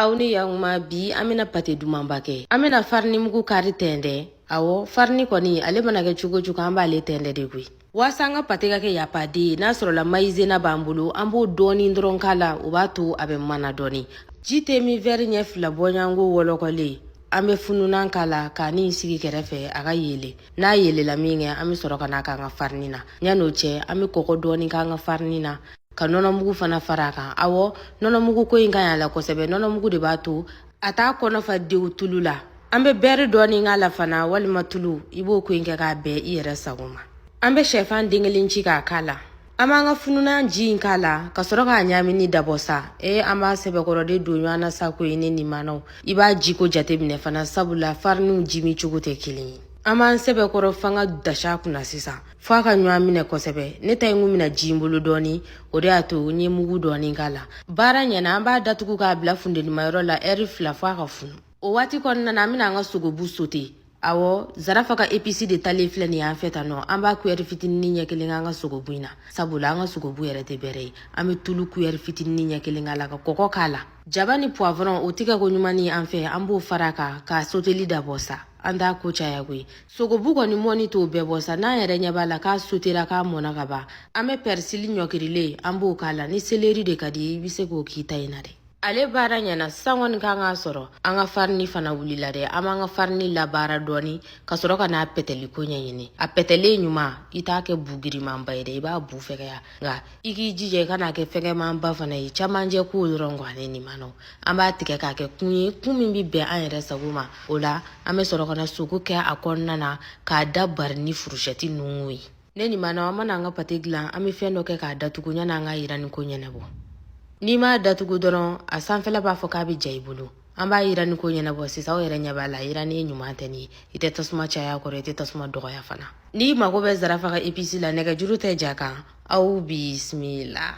Awni yang ma bi amina pate dumambake. Amina farni mugu kari tende. Awo farni koni ale manake chugo amba ale tende degui. Wasanga pateka ke yapadi na sorola maize na bambulu ambo doni ndron kala ubatu abe mana doni. Jite mi veri nye fila bonyango wolokole. Ambe fununan kala kani sigi kerefe aga yele. Na yele la minge ame soroka na kanga farnina. Nyano che ame koko doni kanga farnina. Ka nono mugu fana faraka. Awo nono mugu ko inga ya la kosebe nono mugu de batu. Ata kono fa diu tulula. Ambe beri doni nga la fana wali matulu. Ibo ko inga ka be iyere saguma. Ambe shefan dingelinchi ka kala. Ama nga fununa nji nkala kasoroka nyami ni dabosa. Ama sebe korode dunyana sako ine ni mano. Iba jiko jate mine fana sabula farnu jimi chugute kilini. Ama sebe koro fanga dasha kuna sisa. Faka nyami ne kosebe. Neta ingu mina jimbulu doni. Ode atu nye mugu doni nkala. Bara nyana amba datuku ka abla funde ni mayro la erifla faka funu. O wati konna na mina nga sugobu sote. Awo zarafaka APC de tale file ni anfeta no amba kuyeri fitini nya kelinga nga sogobuina sabula nga sogobu yere te bere ame tulu kuyeri fitini nya kelinga la koko kala jabani poivron otika ko nyumani anfe ambo faraka ka soteli da bosa anda ko chayagwe sogobu ko ni moni to be bosa na yere nya bala ka sotela ka mona gaba ame persili nyokirile ambo kala ni seleri de kadi bise ko kita inare ale bara nyana sangon kanga soro anga farni fana wulila de ama anga farni la bara doni kasoro kana peteli ko nyini a petele nyuma itake bugiri mamba ide iba bu fege ya nga iki jije kana ke fege mamba fana yi chamanje ku rongo ni mano amba tike ka ke kunyi kumi bibe anyere saguma ola ame soro kana suku ke akonna na ka dabar ni furusheti nungui neni mana amana anga pategla ame fendo ke ka datukunya na anga irani ko nyenebo Nima datugu doron a sanfela ba foka bi jaibulu amba irani ko nyana bo sisa o iranya bala irani nyumate ni ite tasuma chaya ko ite tasuma dogoya fana ni mago be zarafa ka APC la nega juru te jaka au bismillah